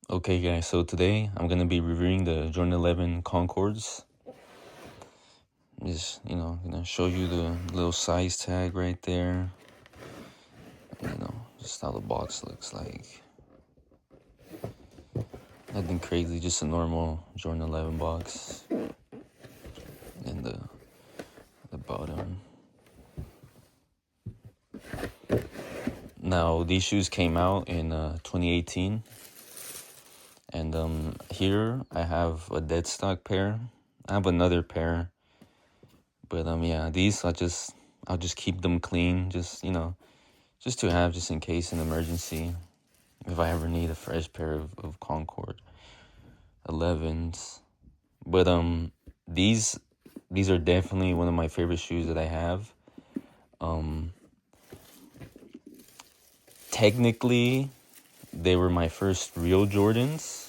Okay, guys, so today I'm gonna be reviewing the Jordan 11 Concords. Just, gonna show you the little size tag right there. Just how the box looks like. Nothing crazy, just a normal Jordan 11 box. And the bottom. Now, these shoes came out in 2018. And here I have a dead stock pair. I have another pair. But yeah, these I'll just keep them clean, just to have, just in case an emergency, if I ever need a fresh pair of Concord 11s. But these are definitely one of my favorite shoes that I have. Technically, they were my first real Jordans.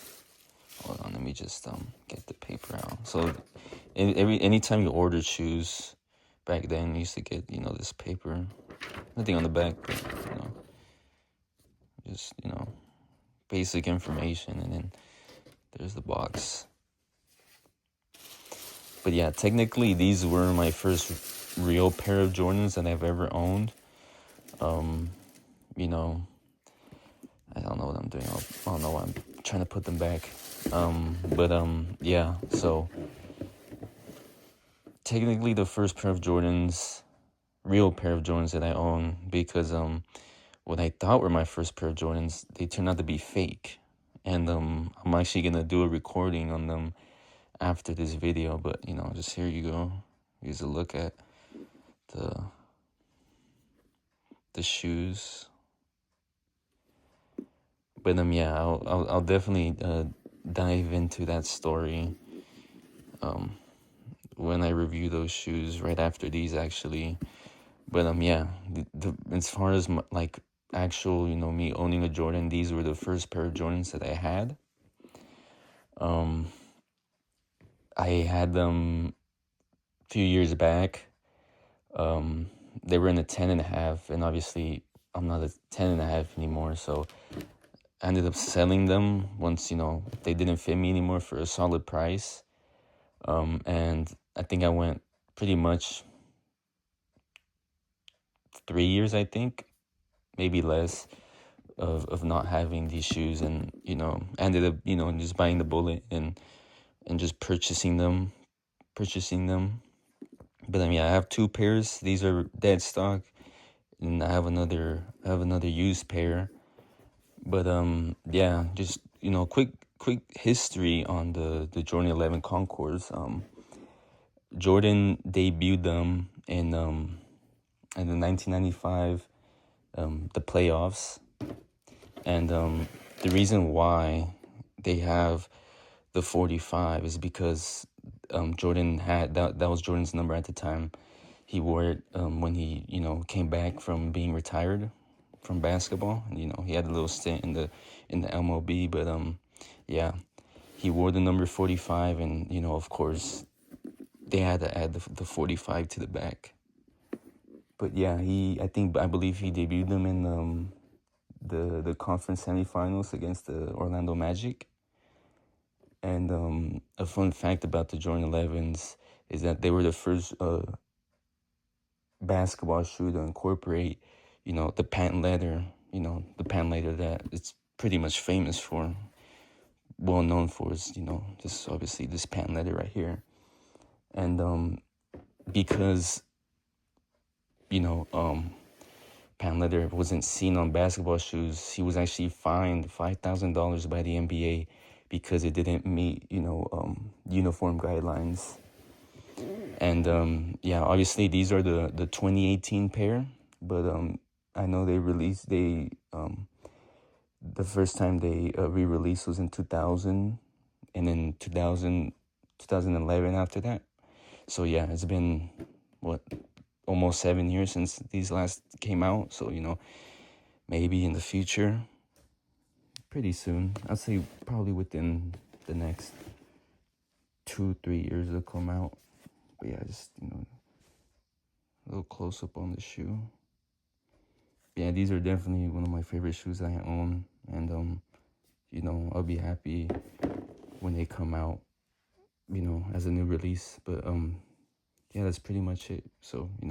Hold on, let me just get the paper out. So anytime you ordered shoes back then, you used to get this paper. Nothing on the back, but just basic information, and then there's the box. But yeah, technically these were my first real pair of Jordans that I've ever owned. I don't know what I'm doing. I don't know why I'm trying to put them back. Yeah, so technically the first pair of Jordans, real pair of Jordans that I own, because what I thought were my first pair of Jordans, they turned out to be fake. And I'm actually gonna do a recording on them after this video, but just here you go. Here's a look at the shoes. But yeah, I'll definitely dive into that story when I review those shoes right after these, actually. But yeah, as far as actual me owning a Jordan, these were the first pair of Jordans that I had. I had them a few years back. They were in a 10.5, and obviously I'm not a 10.5 anymore, so I ended up selling them once they didn't fit me anymore for a solid price. And I think I went pretty much 3 years, I think, maybe less, of not having these shoes, and ended up just buying the bullet and just purchasing them. But I have two pairs. These are dead stock, and I have another used pair. But yeah, just quick history on the Jordan 11 Concords. Jordan debuted them in the 1995 the playoffs, and the reason why they have the 45 is because Jordan had that was Jordan's number at the time. He wore it when he came back from being retired from basketball. He had a little stint in the MLB, but yeah, he wore the number 45, and of course they had to add the 45 to the back. But yeah, I believe he debuted them in the conference semifinals against the Orlando Magic. And a fun fact about the Jordan 11s is that they were the first basketball shoe to incorporate, the patent leather, the patent leather that it's pretty much famous for, well known for, is, just obviously this patent leather right here. And because, patent leather wasn't seen on basketball shoes, he was actually fined $5,000 by the NBA because it didn't meet, uniform guidelines. And yeah, obviously these are the 2018 pair, but I know the first time they re-released was in 2000, and then 2011 after that. So yeah, it's been almost 7 years since these last came out. So maybe in the future, pretty soon, I'd say probably within the next 2-3 years they'll come out. But yeah, just a little close up on the shoe. Yeah, these are definitely one of my favorite shoes I own, and you know, I'll be happy when they come out, you know, as a new release. But yeah, that's pretty much it. So, you know.